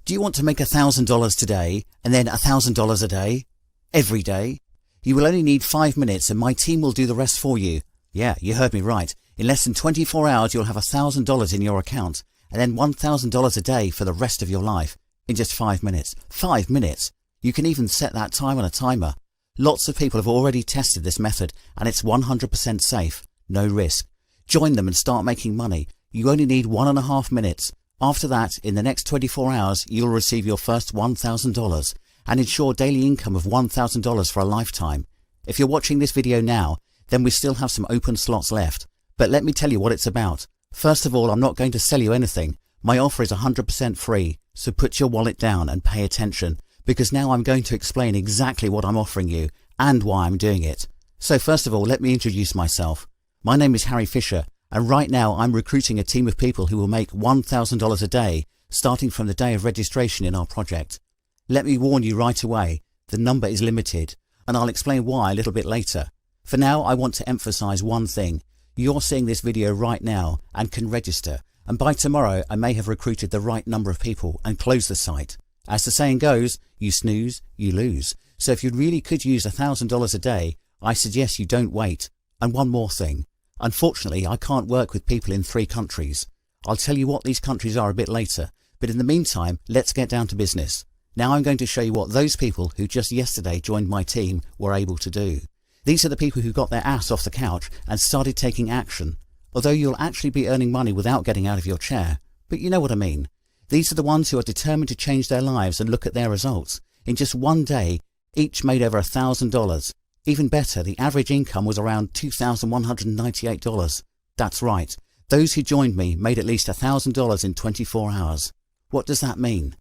Do you want to make $1,000 today and then $1,000 a day? Every day? You will only need 5 minutes and my team will do the rest for you. Yeah, you heard me right. In less than 24 hours you'll have $1,000 in your account and then $1,000 a day for the rest of your life in just 5 minutes. 5 minutes! You can even set that time on a timer. Lots of people have already tested this method and it's 100% safe. No risk. Join them and start making money. You only need 1.5 minutes. After that, in the next 24 hours, you'll receive your first $1,000 and ensure daily income of $1,000 for a lifetime. If you're watching this video now, then we still have some open slots left. But let me tell you what it's about. First of all, I'm not going to sell you anything. My offer is 100% free, so put your wallet down and pay attention, because now I'm going to explain exactly what I'm offering you and why I'm doing it. So first of all, let me introduce myself. My name is Harry Fisher, and right now I'm recruiting a team of people who will make $1,000 a day, starting from the day of registration in our project. Let me warn you right away, the number is limited, and I'll explain why a little bit later. For now, I want to emphasize one thing. You're seeing this video right now and can register, and by tomorrow I may have recruited the right number of people and close the site. As the saying goes, you snooze, you lose. So if you really could use $1,000 a day, I suggest you don't wait. And one more thing. Unfortunately, I can't work with people in 3 countries. I'll tell you what these countries are a bit later, but in the meantime, let's get down to business. Now I'm going to show you what those people who just yesterday joined my team were able to do. These are the people who got their ass off the couch and started taking action. Although you'll actually be earning money without getting out of your chair, but you know what I mean. These are the ones who are determined to change their lives and look at their results. In just one day, each made over $1,000. Even better, the average income was around $2,198. That's right, those who joined me made at least $1,000 in 24 hours. What does that mean?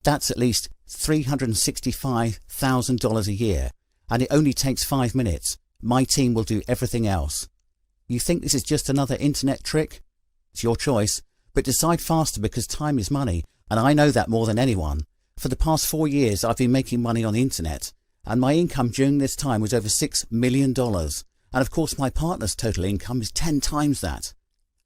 That's at least $365,000 a year, and it only takes 5 minutes. My team will do everything else. You think this is just another internet trick? It's your choice, but decide faster because time is money, and I know that more than anyone. For the past 4 years I've been making money on the internet, and my income during this time was over $6 million. And of course my partner's total income is 10 times that.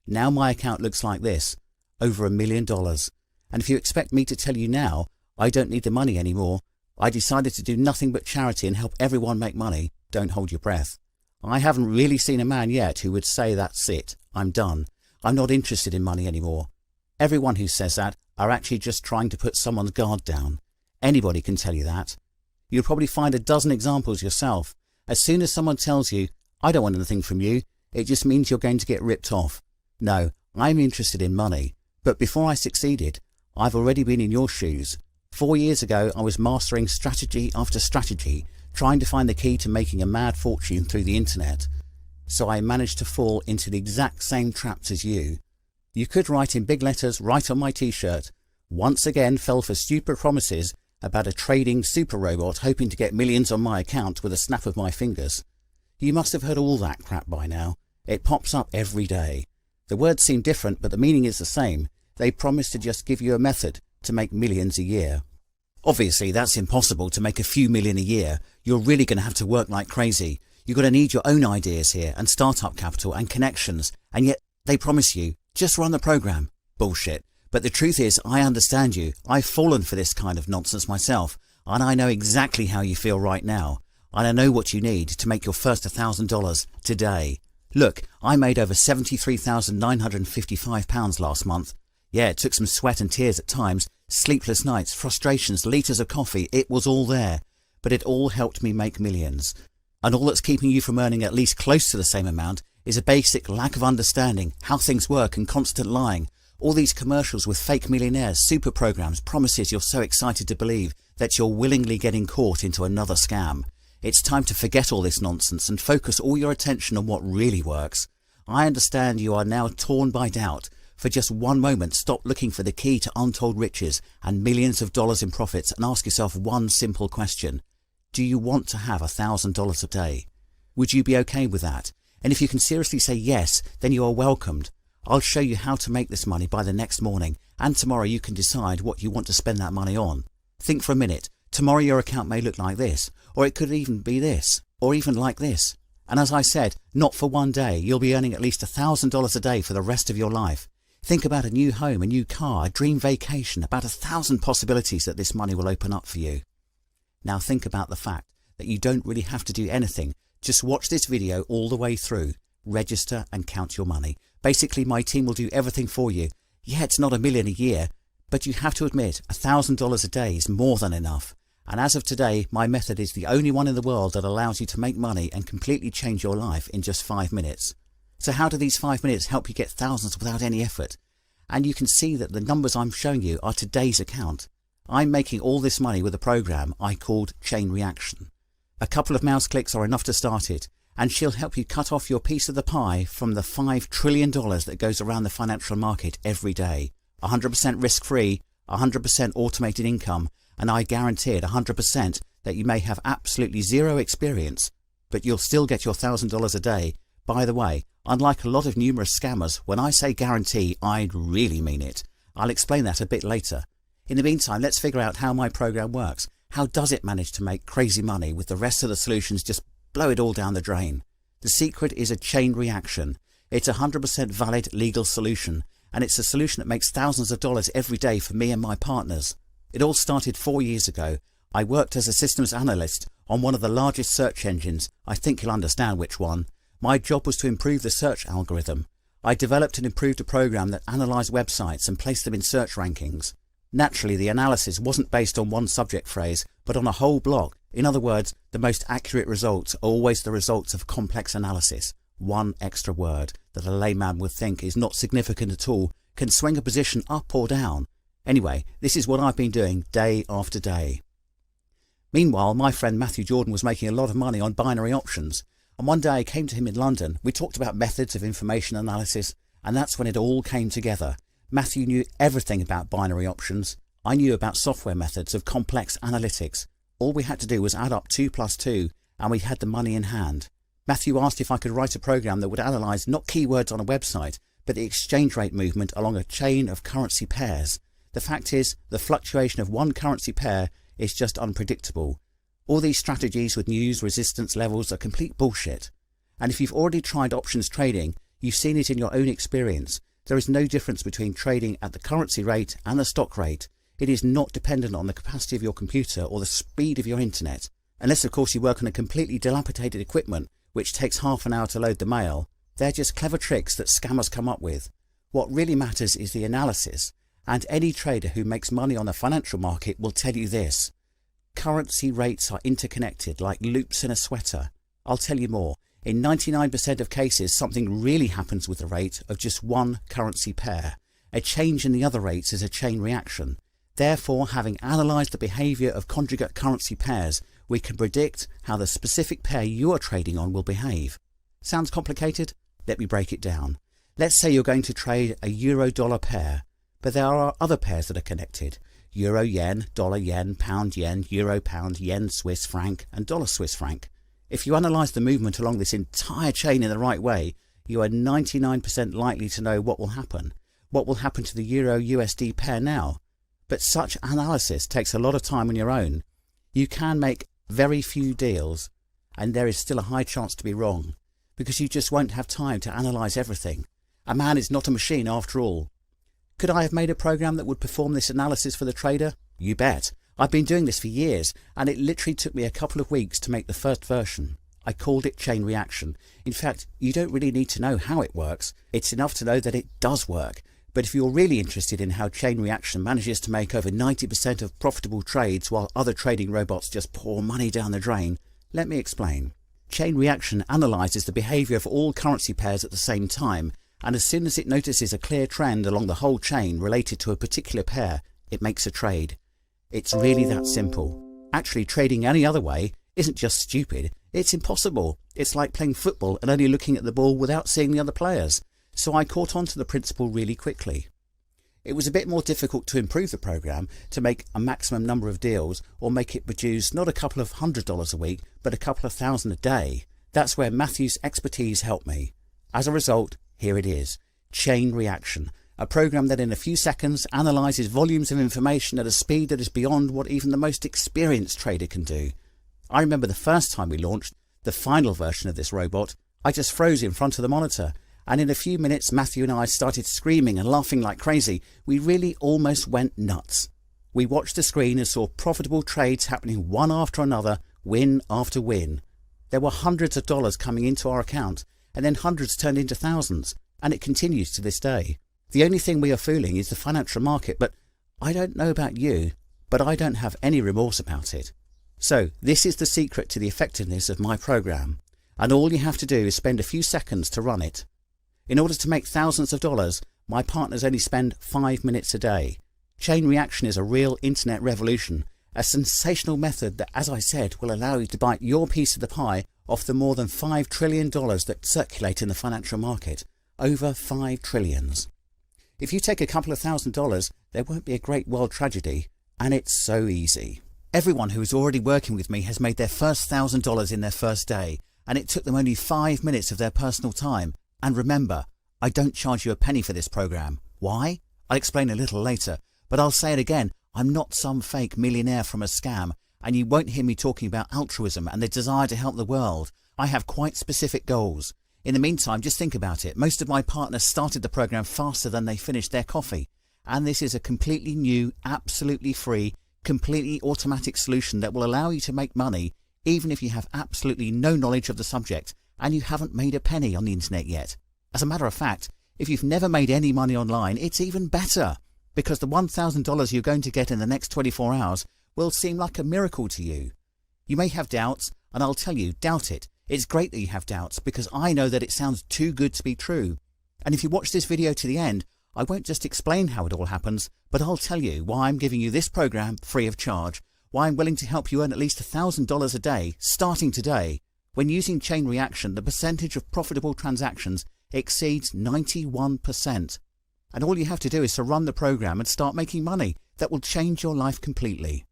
Now my account looks like this, over $1 million. And if you expect me to tell you now, I don't need the money anymore. I decided to do nothing but charity and help everyone make money. Don't hold your breath. I haven't really seen a man yet who would say that's it, I'm done. I'm not interested in money anymore. Everyone who says that are actually just trying to put someone's guard down. Anybody can tell you that. You'll probably find a dozen examples yourself. As soon as someone tells you, I don't want anything from you, it just means you're going to get ripped off. No, I'm interested in money. But before I succeeded, I've already been in your shoes. 4 years ago, I was mastering strategy after strategy, trying to find the key to making a mad fortune through the internet. So I managed to fall into the exact same traps as you. You could write in big letters right on my t-shirt, once again fell for stupid promises about a trading super robot hoping to get millions on my account with a snap of my fingers. You must have heard all that crap by now. It pops up every day. The words seem different, but the meaning is the same. They promise to just give you a method to make millions a year. Obviously, that's impossible to make a few million a year. You're really going to have to work like crazy. You're going to need your own ideas here and startup capital and connections. And yet they promise you, just run the program. Bullshit. But the truth is, I understand you. I've fallen for this kind of nonsense myself, and I know exactly how you feel right now. And I know what you need to make your first $1,000 today. Look, I made over £73,955 last month. Yeah, it took some sweat and tears at times, sleepless nights, frustrations, litres of coffee, it was all there. But it all helped me make millions. And all that's keeping you from earning at least close to the same amount is a basic lack of understanding how things work and constant lying. All these commercials with fake millionaires, super programs, promises you're so excited to believe that you're willingly getting caught into another scam. It's time to forget all this nonsense and focus all your attention on what really works. I understand you are now torn by doubt. For just one moment, stop looking for the key to untold riches and millions of dollars in profits and ask yourself one simple question. Do you want to have $1,000 a day? Would you be okay with that? And if you can seriously say yes, then you are welcomed. I'll show you how to make this money by the next morning, and tomorrow you can decide what you want to spend that money on. Think for a minute. Tomorrow your account may look like this, or it could even be this, or even like this. And as I said, not for one day. You'll be earning at least $1,000 a day for the rest of your life. Think about a new home, a new car, a dream vacation, about 1,000 possibilities that this money will open up for you. Now think about the fact that you don't really have to do anything. Just watch this video all the way through, register and count your money. Basically, my team will do everything for you. Yeah, it's not $1 million a year, but you have to admit $1,000 a day is more than enough. And as of today, my method is the only one in the world that allows you to make money and completely change your life in just 5 minutes. So how do these 5 minutes help you get thousands without any effort? And you can see that the numbers I'm showing you are today's account. I'm making all this money with a program I called Chain Reaction. A couple of mouse clicks are enough to start it, and she'll help you cut off your piece of the pie from the $5 trillion that goes around the financial market every day. 100% risk-free, 100% automated income, and I guarantee it 100% that you may have absolutely zero experience, but you'll still get your $1,000 a day. By the way, unlike a lot of numerous scammers, when I say guarantee, I really mean it. I'll explain that a bit later. In the meantime, let's figure out how my program works. How does it manage to make crazy money with the rest of the solutions just blow it all down the drain? The secret is a chain reaction. It's a 100% valid legal solution, and it's a solution that makes thousands of dollars every day for me and my partners. It all started 4 years ago. I worked as a systems analyst on one of the largest search engines. I think you'll understand which one. My job was to improve the search algorithm. I developed and improved a program that analysed websites and placed them in search rankings. Naturally, the analysis wasn't based on one subject phrase, but on a whole block. In other words, the most accurate results are always the results of complex analysis. One extra word that a layman would think is not significant at all can swing a position up or down. Anyway, this is what I've been doing day after day. Meanwhile, my friend Matthew Jordan was making a lot of money on binary options. And one day I came to him in London. We talked about methods of information analysis, and that's when it all came together. Matthew knew everything about binary options. I knew about software methods of complex analytics. All we had to do was add up 2 plus 2, and we had the money in hand. Matthew asked if I could write a program that would analyse not keywords on a website, but the exchange rate movement along a chain of currency pairs. The fact is, the fluctuation of one currency pair is just unpredictable. All these strategies with news resistance levels are complete bullshit. And if you've already tried options trading, you've seen it in your own experience. There is no difference between trading at the currency rate and the stock rate. It is not dependent on the capacity of your computer or the speed of your internet. Unless of course you work on a completely dilapidated equipment which takes half an hour to load the mail. They're just clever tricks that scammers come up with. What really matters is the analysis, and any trader who makes money on the financial market will tell you this. Currency rates are interconnected like loops in a sweater. I'll tell you more. In 99% of cases, something really happens with the rate of just one currency pair. A change in the other rates is a chain reaction. Therefore, having analysed the behaviour of conjugate currency pairs, we can predict how the specific pair you are trading on will behave. Sounds complicated? Let me break it down. Let's say you're going to trade a euro-dollar pair, but there are other pairs that are connected. Euro-yen, dollar-yen, pound-yen, euro-pound, yen-Swiss franc and dollar-Swiss franc. If you analyse the movement along this entire chain in the right way, you are 99% likely to know what will happen. What will happen to the Euro-USD pair now? But such analysis takes a lot of time on your own. You can make very few deals, and there is still a high chance to be wrong, because you just won't have time to analyse everything. A man is not a machine after all. Could I have made a program that would perform this analysis for the trader? You bet. I've been doing this for years, and it literally took me a couple of weeks to make the first version. I called it Chain Reaction. In fact, you don't really need to know how it works. It's enough to know that it does work. But if you're really interested in how Chain Reaction manages to make over 90% of profitable trades while other trading robots just pour money down the drain, let me explain. Chain Reaction analyses the behaviour of all currency pairs at the same time, and as soon as it notices a clear trend along the whole chain related to a particular pair, it makes a trade. It's really that simple. Actually, trading any other way isn't just stupid, it's impossible. It's like playing football and only looking at the ball without seeing the other players. So I caught on to the principle really quickly. It was a bit more difficult to improve the program, to make a maximum number of deals or make it produce not a couple of $100 a week, but a couple of thousand a day. That's where Matthew's expertise helped me. As a result, here it is, Chain Reaction, a program that in a few seconds analyses volumes of information at a speed that is beyond what even the most experienced trader can do. I remember the first time we launched the final version of this robot, I just froze in front of the monitor, and in a few minutes Matthew and I started screaming and laughing like crazy. We really almost went nuts. We watched the screen and saw profitable trades happening one after another, win after win. There were hundreds of dollars coming into our account, and then hundreds turned into thousands, and it continues to this day. The only thing we are fooling is the financial market, but I don't know about you, but I don't have any remorse about it. So this is the secret to the effectiveness of my program, and all you have to do is spend a few seconds to run it. In order to make thousands of dollars, my partners only spend 5 minutes a day. Chain reaction is a real internet revolution, a sensational method that, as I said, will allow you to bite your piece of the pie off the more than $5 trillion that circulate in the financial market. Over 5 trillions. If you take a couple of $1,000s, there won't be a great world tragedy, and it's so easy. Everyone who is already working with me has made their first $1,000 in their first day, and it took them only 5 minutes of their personal time. And remember, I don't charge you a penny for this program. Why? I'll explain a little later, but I'll say it again, I'm not some fake millionaire from a scam, and you won't hear me talking about altruism and the desire to help the world. I have quite specific goals. In the meantime, just think about it. Most of my partners started the program faster than they finished their coffee, and this is a completely new, absolutely free, completely automatic solution that will allow you to make money even if you have absolutely no knowledge of the subject and you haven't made a penny on the internet yet. As a matter of fact, if you've never made any money online, it's even better, because the $1,000 you're going to get in the next 24 hours will seem like a miracle to you. You may have doubts, and I'll tell you, doubt it. It's great that you have doubts, because I know that it sounds too good to be true. And if you watch this video to the end, I won't just explain how it all happens, but I'll tell you why I'm giving you this program free of charge, why I'm willing to help you earn at least $1,000 a day, starting today. When using chain reaction, the percentage of profitable transactions exceeds 91%. And all you have to do is to run the program and start making money that will change your life completely.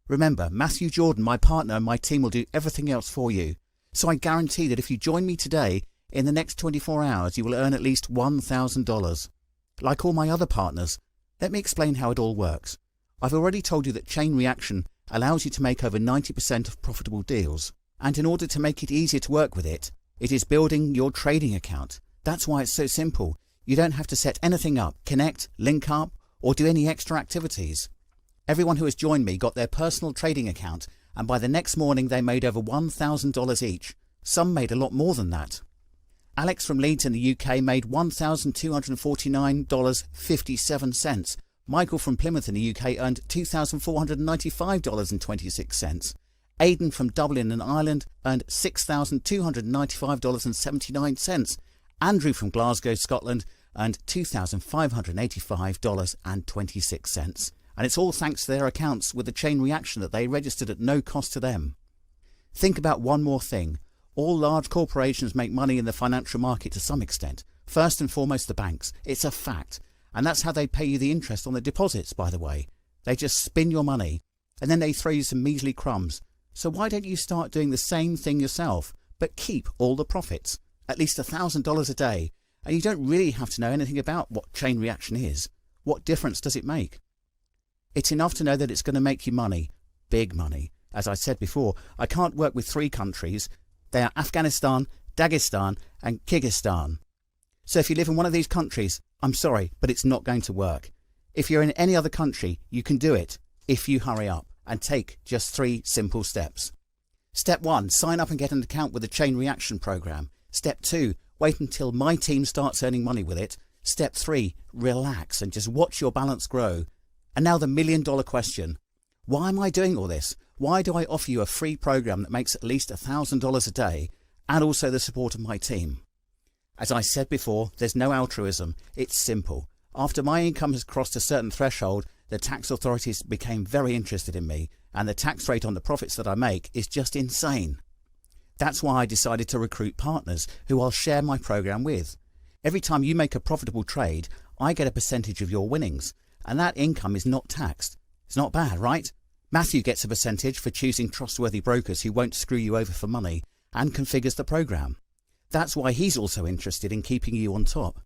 Remember, Matthew Jordan, my partner, and my team will do everything else for you. So I guarantee that if you join me today, in the next 24 hours you will earn at least $1,000. Like all my other partners, let me explain how it all works. I've already told you that chain reaction allows you to make over 90% of profitable deals. And in order to make it easier to work with it, it is building your trading account. That's why it's so simple. You don't have to set anything up, connect, link up, or do any extra activities. Everyone who has joined me got their personal trading account, and by the next morning they made over $1,000 each. Some made a lot more than that. Alex from Leeds in the UK made $1,249.57. Michael from Plymouth in the UK earned $2,495.26. Aidan from Dublin in Ireland earned $6,295.79. Andrew from Glasgow, Scotland earned $2,585.26. And it's all thanks to their accounts with the chain reaction that they registered at no cost to them. Think about one more thing. All large corporations make money in the financial market to some extent. First and foremost the banks. It's a fact. And that's how they pay you the interest on the deposits, by the way. They just spin your money, and then they throw you some measly crumbs. So why don't you start doing the same thing yourself, but keep all the profits, at least $1,000 a day, and you don't really have to know anything about what chain reaction is. What difference does it make? It's enough to know that it's going to make you money, big money. As I said before, I can't work with 3 countries. They are Afghanistan, Dagestan and Kyrgyzstan. So if you live in one of these countries, I'm sorry, but it's not going to work. If you're in any other country, you can do it if you hurry up and take just 3 simple steps. Step 1, sign up and get an account with the Chain Reaction program. Step 2, wait until my team starts earning money with it. Step 3, relax and just watch your balance grow. And now the $1 million question. Why am I doing all this? Why do I offer you a free program that makes at least $1,000 a day and also the support of my team? As I said before, there's no altruism. It's simple. After my income has crossed a certain threshold, the tax authorities became very interested in me, and the tax rate on the profits that I make is just insane. That's why I decided to recruit partners who I'll share my program with. Every time you make a profitable trade, I get a percentage of your winnings, and that income is not taxed. It's not bad, right? Matthew gets a percentage for choosing trustworthy brokers who won't screw you over for money and configures the program. That's why he's also interested in keeping you on top.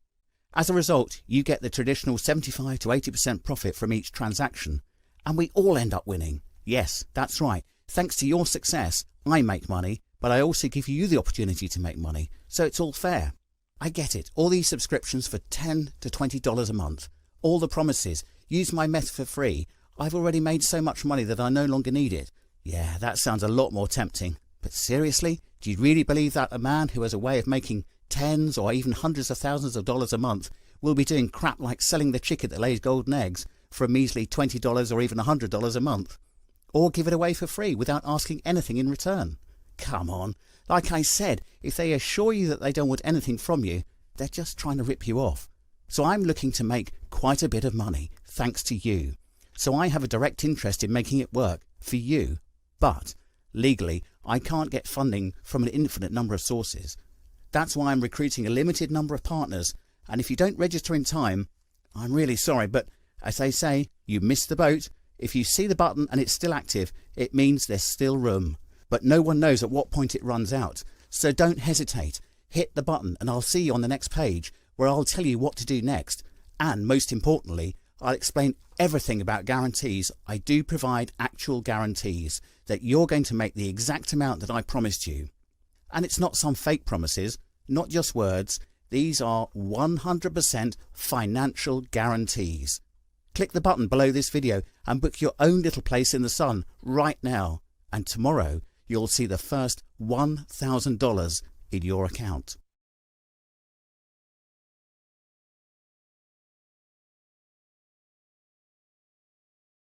As a result, you get the traditional 75 to 80% profit from each transaction, and we all end up winning. Yes, that's right. Thanks to your success, I make money, but I also give you the opportunity to make money, so it's all fair. I get it, all these subscriptions for $10 to $20 a month, all the promises, use my method for free, I've already made so much money that I no longer need it. Yeah, that sounds a lot more tempting. But seriously, do you really believe that a man who has a way of making tens or even hundreds of thousands of dollars a month will be doing crap like selling the chicken that lays golden eggs for a measly $20 or even $100 a month? Or give it away for free without asking anything in return? Come on, like I said, if they assure you that they don't want anything from you, they're just trying to rip you off. So I'm looking to make quite a bit of money, thanks to you. So I have a direct interest in making it work for you. But legally, I can't get funding from an infinite number of sources. That's why I'm recruiting a limited number of partners, and if you don't register in time, I'm really sorry, but as they say, you missed the boat. If you see the button and it's still active, it means there's still room. But no one knows at what point it runs out. So don't hesitate. Hit the button and I'll see you on the next page, where I'll tell you what to do next. And most importantly, I'll explain everything about guarantees. I do provide actual guarantees that you're going to make the exact amount that I promised you. And it's not some fake promises, not just words. These are 100% financial guarantees. Click the button below this video and book your own little place in the sun right now. And tomorrow you'll see the first $1,000 in your account.